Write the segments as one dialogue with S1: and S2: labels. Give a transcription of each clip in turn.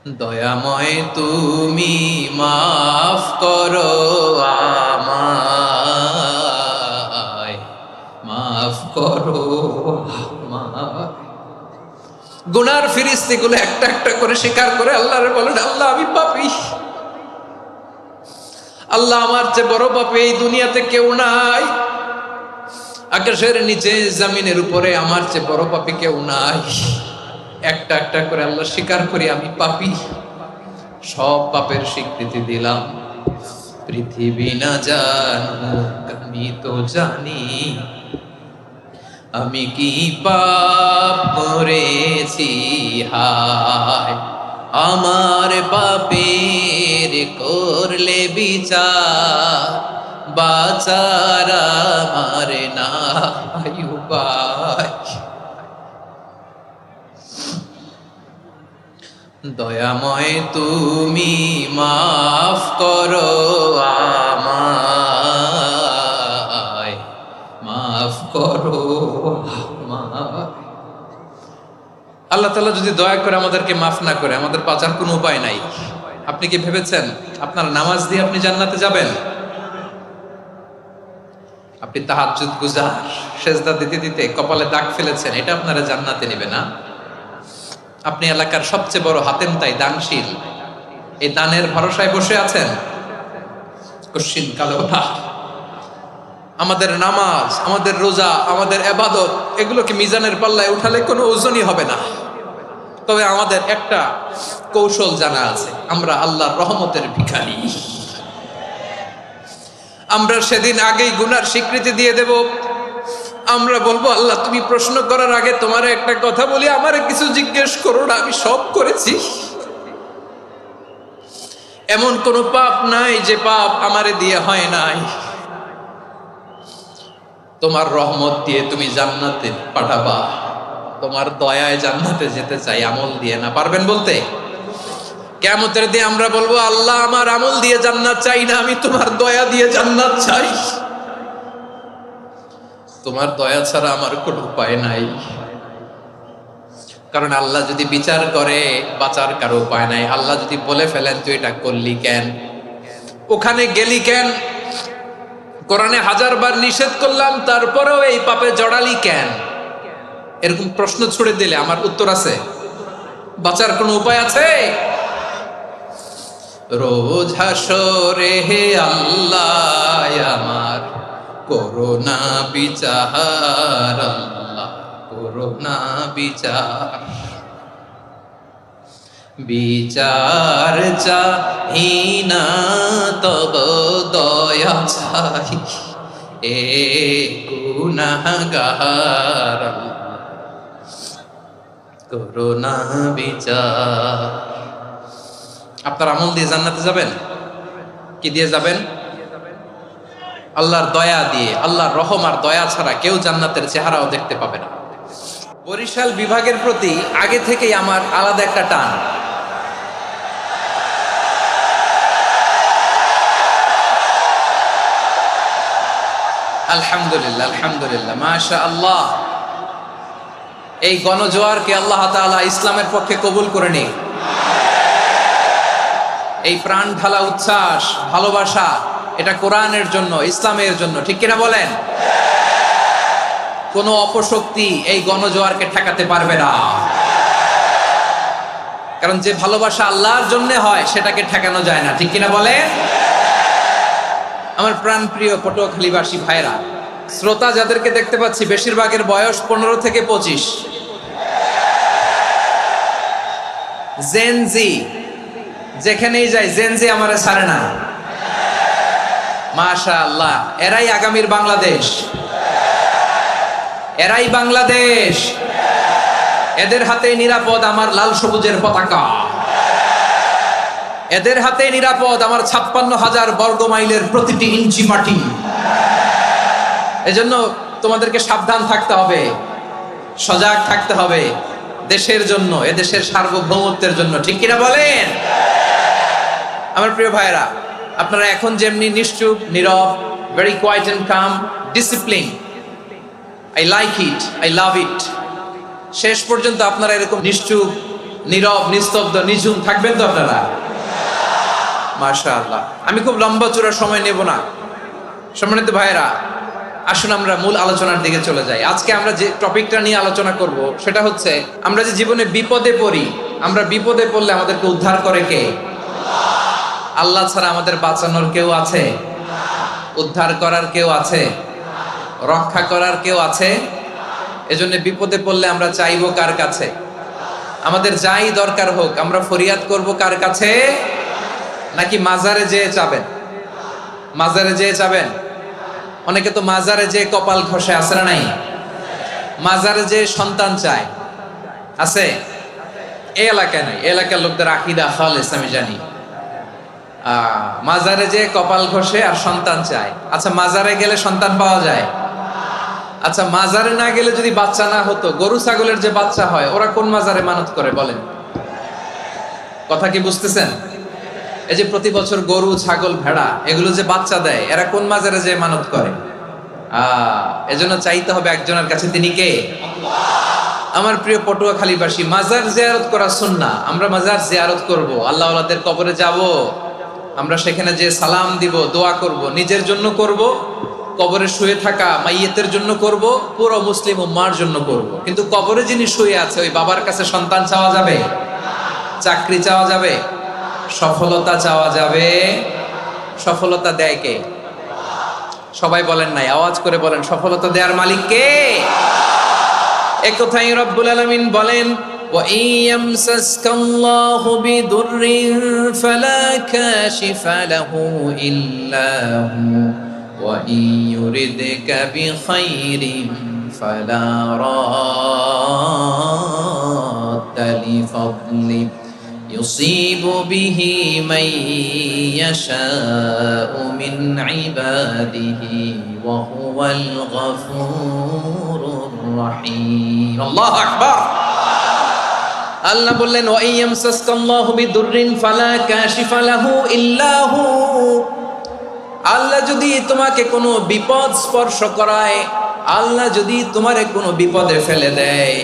S1: দয়াময় তুমি মাফ করো আমায়, মাফ করো আমায়। গুনার ফিরিস্তিগুলো একটা একটা করে স্বীকার করে আল্লাহরে বলেন, আল্লাহ আমি পাপী, আল্লাহ আমার চেয়ে বড় পাপী এই দুনিয়াতে কেউ নাই, আকাশের নিচে জমিনের উপরে আমার চেয়ে বড় পাপী কেউ নাই। একটা একটা করে আল্লাহ স্বীকার করি আমি পাপী, সব পাপের স্বীকৃতি দিলাম। পৃথিবী না জানুক আমি তো জানি, আমি কি পাপ করেছি হায়, আমার পাপের করলে বিচার, বাঁচার আমার নাই উপায়। দয়াময় তুমি মাফ করো আমায়, মাফ করো আমায়। আল্লাহ তাআলা যদি দয়া করে আমাদেরকে মাফ না করে, আমাদের বাঁচার কোনো উপায় নাই। আপনি কি ভেবেছেন আপনার নামাজ দিয়ে আপনি জান্নাতে যাবেন? আপনি তাহাজ্জুদ গুজার, সেজদা দিতে দিতে কপালে দাগ ফেলেছেন, এটা আপনারা জান্নাতে নেবে না। আপনি এলাকার সবচেয়ে বড় হাতেম তাই দানশীল, এই দানের ভরসায় বসে আছেন, কশিন কালো ওঠা। আমাদের নামাজ, আমাদের রোজা, আমাদের ইবাদত, এগুলোকে মিজানের পাল্লায় উঠালে কোনো ওজনই হবে না। তবে আমাদের একটা কৌশল জানা আছে, আমরা আল্লাহর রহমতের ভিখারি। আমরা সেদিন আগেই গুনার স্বীকৃতি দিয়ে দেব। আমরা বলবো, আল্লাহ তুমি প্রশ্ন করার আগে তোমার একটা কথা বলি, আমারে কিছু জিজ্ঞেস করো না, আমি সব করেছি। এমন কোন পাপ নাই যে পাপ আমারে দিয়ে হয় নাই। তোমার রহমত দিয়ে তুমি জান্নাতে পাঠাবা, তোমার দয়ায় জান্নাতে যেতে চাই, আমল দিয়ে না। পারবেন বলতে? কিয়ামতের দিন আমরা বলবো, আল্লাহ আমার আমল দিয়ে জান্নাত চাই না, আমি তোমার দয়া দিয়ে জান্নাত চাই। তোমার দয়া ছাড়া আমার কোনো উপায় নাই। কারণ আল্লাহ যদি বিচার করে, বাঁচার কারো উপায় নাই। আল্লাহ যদি বলে ফেলেন তুই এটা করলি কেন, ওখানে গেলি কেন, কোরআনে 1000 বার নিষেধ করলাম তারপরেও এই পাপে জড়ালি কেন, এরকম প্রশ্ন ছুড়ে দিলে আমার উত্তর আছে? বাঁচার কোনো উপায় আছে? রোজ হাসরে হে আল্লাহ আমার করোনা বিচার, আল্লাহ করোনা বিচার, বিচার চাহি না তব দয়া চাই, এ গুনাহগার, করোনা বিচার। আপনার আমল দিয়ে জান্নাতে যাবেন? কি দিয়ে যাবেন? আল্লাহর দয়া দিয়ে। আল্লাহর রহম আর দয়া ছাড়া কেউ জান্নাতের চেহারাও দেখতে পাবে না। বরিশাল বিভাগের প্রতি আগে থেকেই আমার আলাদা একটা টান। আলহামদুলিল্লাহ, আলহামদুলিল্লাহ, মাশাআল্লাহ। এই গণজোয়ারকে আল্লাহ তাআলা ইসলামের পক্ষে কবুল করে নিন। এই প্রাণ ঢালা উচ্ছ্বাস, ভালোবাসা, এটা কোরআনের জন্য, ইসলামের জন্য, ঠিক কিনা বলেন? কোন অপশক্তি এই গণজোয়ারকে ঠেকাতে পারবে না। কারণ যে ভালোবাসা আল্লাহর জন্য হয় সেটাকে ঠেকানো যায় না, ঠিক কিনা বলেন? আমার প্রাণ প্রিয় পটুয়াখালীবাসী ভাইরা, শ্রোতা যাদেরকে দেখতে পাচ্ছি বেশিরভাগের বয়স 15 থেকে 25। জেনজি, যেখানেই যাই জেনজি আমারে ছাড়ে না। মাশাআল্লাহ, এরাই আগামীর বাংলাদেশ, এরাই বাংলাদেশ। এদের হাতে নিরাপদ আমার লাল সবুজের পতাকা, এদের হাতে নিরাপদ আমার 56,000 বর্গ মাইলের প্রতিটি ইঞ্চি মাটি। এজন্য তোমাদেরকে সাবধান থাকতে হবে, সজাগ থাকতে হবে, দেশের জন্য, এদেশের সার্বভৌমত্বের জন্য, ঠিক কিনা বলেন? আমার প্রিয় ভাইরা, আপনারা এখন যেমনি নিশ্চুপ, নীরব, very quiet and calm, discipline, I like it, I love it, শেষ পর্যন্ত আপনারা এরকম নিশ্চুপ, নীরব, নিস্তব্ধ, নিঝুম থাকবেন তো আপনারা? মাশাআল্লাহ। আমি খুব লম্বা চূড়া সময় নেব না। সম্মানিত ভাইয়েরা, আসুন আমরা মূল আলোচনার দিকে চলে যাই। আজকে আমরা যে টপিকটা নিয়ে আলোচনা করব সেটা হচ্ছে, আমরা যে জীবনে বিপদে পড়ি, আমরা বিপদে পড়লে আমাদেরকে উদ্ধার করে কে? আল্লাহ ছাড়া আমাদের বাঁচানোর কেউ আছে? উদ্ধার করার কেউ আছে? রক্ষা করার কেউ আছে? এজন্য বিপদে পড়লে আমরা চাইবো কার কাছে? আমাদের যাই দরকার হোক আমরা ফরিয়াদ করব কার কাছে? নাকি মাজারে যেয়ে চাবেন? মাজারে যেয়ে চাবেন? অনেকে তো মাজারে যেয়ে কপাল ঘষে, আছে না নাই? মাজারে যেয়ে সন্তান চায়, আছে? এই এলাকায় নাই, এলাকার লোকদের আকীদা খালেস আমি জানি। মাজারে যেয়ে কপাল ঘষে আর সন্তান চায়। আচ্ছা, মাজারে গেলে সন্তান পাওয়া যায়? আচ্ছা, মাজারে না গেলে যদি বাচ্চা না হতো, গরু ছাগলের যে বাচ্চা হয় ওরা কোন মাজারে মানত করে বলেন? কথা কি বুঝতেছেন? এই যে প্রতি বছর গরু, ছাগল, ভেড়া এগুলো যে বাচ্চা দেয়, এরা কোন মাজারে যে মানত করে? এজন্য চাইতে হবে একজনের কাছে, তিনি কে? আমার প্রিয় পটুয়াখালীবাসী, মাজার জিয়ারত করা সুন্নাহ। আমরা মাজার জিয়ারত করব, আল্লাহ ওয়ালাদের কবরে যাব, আমরা সেখানে যে সালাম দিব, দোয়া করব, নিজের জন্য করব, কবরে শুয়ে থাকা মাইয়েতের জন্য করব, পুরো মুসলিম উম্মার জন্য করব। কিন্তু কবরে যিনি শুয়ে আছে ওই বাবার কাছে সন্তান চাওয়া যাবে? চাকরি চাওয়া যাবে? সফলতা চাওয়া যাবে? সফলতা দেয় কে? সবাই বলেন নাই, আওয়াজ করে বলেন, সফলতা দেওয়ার মালিক কে? এক কথাই রব্বুল আলামিন বলেন, ওয়া ইয়ামসাসকাল্লাহু বিদুররিন ফালা কাশিফা লাহু ইল্লা হু ওয়া ইয়ুরিদকা বিখাইরিন ফালা রাদ্দা লিফাদলি يصيب به من يشاء من عباده وهو الغفور الرحيم الله أكبر আল্লাহ বললেন, ওয়া ইয়ামসাসকাল্লাহু বিদুররিন ফালা কাশিফা লাহু ইল্লা হু। আল্লাহ যদি তোমাকে কোনো বিপদ স্পর্শ করায়, আল্লাহ যদি তোমারে কোনো বিপদে ফেলে দেয়,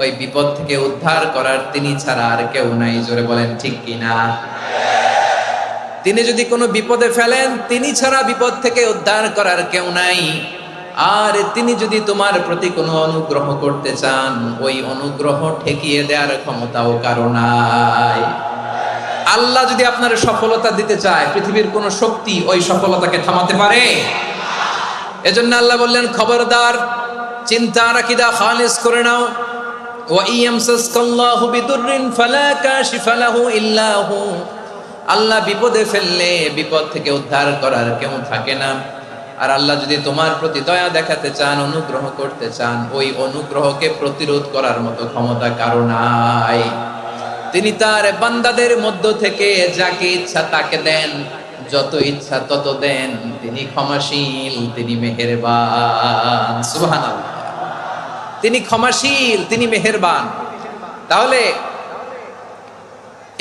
S1: ওই বিপদ থেকে উদ্ধার করার তিনি ছাড়া আর কেউ নাই। জোরে বলেন ঠিক কিনা? তিনি যদি কোনো বিপদে ফেলেন, তিনি ছাড়া বিপদ থেকে উদ্ধার করার কেউ নাই। আর তিনি যদি তোমার প্রতি কোনো অনুগ্রহ করতে চান, ওই অনুগ্রহ ঠেকিয়ে দেওয়ার ক্ষমতাও কারো নাই। আল্লাহ যদি আপনার সফলতা দিতে চায়, পৃথিবীর কোনো শক্তি ওই সফলতাকে থামাতে পারে? এজন্য আল্লাহ বললেন, খবরদার, চিন্তার আকীদা খালিস করে নাও। ওয়া ইয়ামসাসকাল্লাহু বিদুররিন ফালা কাশিফা লাহু ইল্লা হু। আল্লাহ বিপদে ফেললে বিপদ থেকে উদ্ধার করার কেউ থাকে না। আর আল্লাহ যদি তোমার প্রতি দয়া দেখাতে চান, অনুগ্রহ করতে চান, ওই অনুগ্রহকে প্রতিরোধ করার মতো ক্ষমতা কারো নাই। তিনি তার বান্দাদের মধ্য থেকে যাকে ইচ্ছা তাকে দেন, যত ইচ্ছা তত দেন। তিনি ক্ষমাশীল, তিনি মেহেরবান। সুবহানাল্লাহ। তিনি ক্ষমাশীল, তিনি মেহেরবান। তাহলে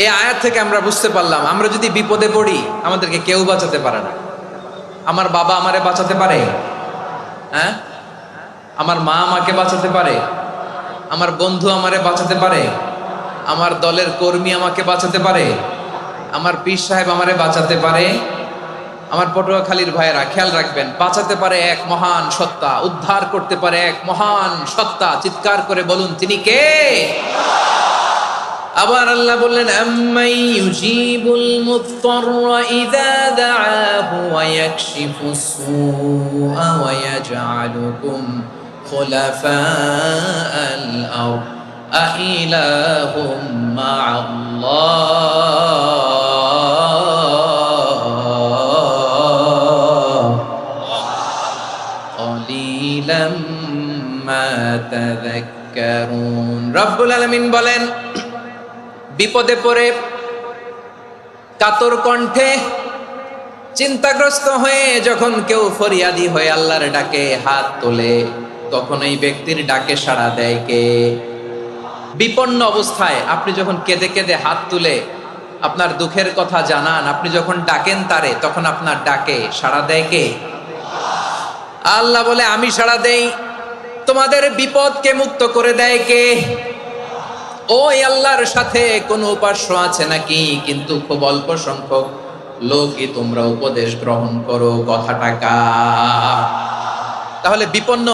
S1: এই আয়াত থেকে আমরা বুঝতে পারলাম, আমরা যদি বিপদে পড়ি আমাদেরকে কেউ বাঁচাতে পারে না। আমার বাবা আমারে বাঁচাতে পারে? হ্যাঁ? আমার মা আমাকে বাঁচাতে পারে? আমার বন্ধু আমারে বাঁচাতে পারে? আমার দলের কর্মী আমাকে বাঁচাতে পারে? আমার পীর সাহেব আমারে বাঁচাতে পারে? আমার পটুয়াখালীর ভাইয়েরা খেয়াল রাখবেন, বাঁচাতে পারে এক মহান সত্তা, উদ্ধার করতে পারে এক মহান সত্তা। চিৎকার করে বলুন, তিনি কে? আবার আল্লাহ বললেন, আম্মাই ইউজিবুল মুত্তাররা ইযা দাআহু ওয়া ইয়াকশিফুস সুআ ওয়া ইয়াজআলুকুম খুলাফাআল আরদ আইলাহুম মা'আল্লাহ ক্বালিলাম মা তাযাক্কারুন। রব্বুল আলামিন বলেন, বিপদে পড়ে কাতর কণ্ঠে চিন্তাগ্রস্ত হয়ে যখন কেউ ফরিয়াদি হয়ে আল্লাহর ডাকে হাত তোলে, তখন এই ব্যক্তির ডাকে সাড়া দেয় কে? বিপন্ন অবস্থায় আপনি যখন কেঁদে কেঁদে হাত তুলে আপনার দুঃখের কথা জানান, আপনি যখন ডাকেন তারে, তখন আপনার ডাকে সাড়া দেয় কে? আল্লাহ বলে, আমি সাড়া দেই। তোমাদের বিপদকে মুক্ত করে দেয় কে? ওই আল্লাহর সাথে কোনো উপাস্য আছে নাকি? কিন্তু খুব অল্প সংখ্যক লোকই তোমরা উপদেশ গ্রহণ করো। কথাটা কার? তাহলে বিপন্ন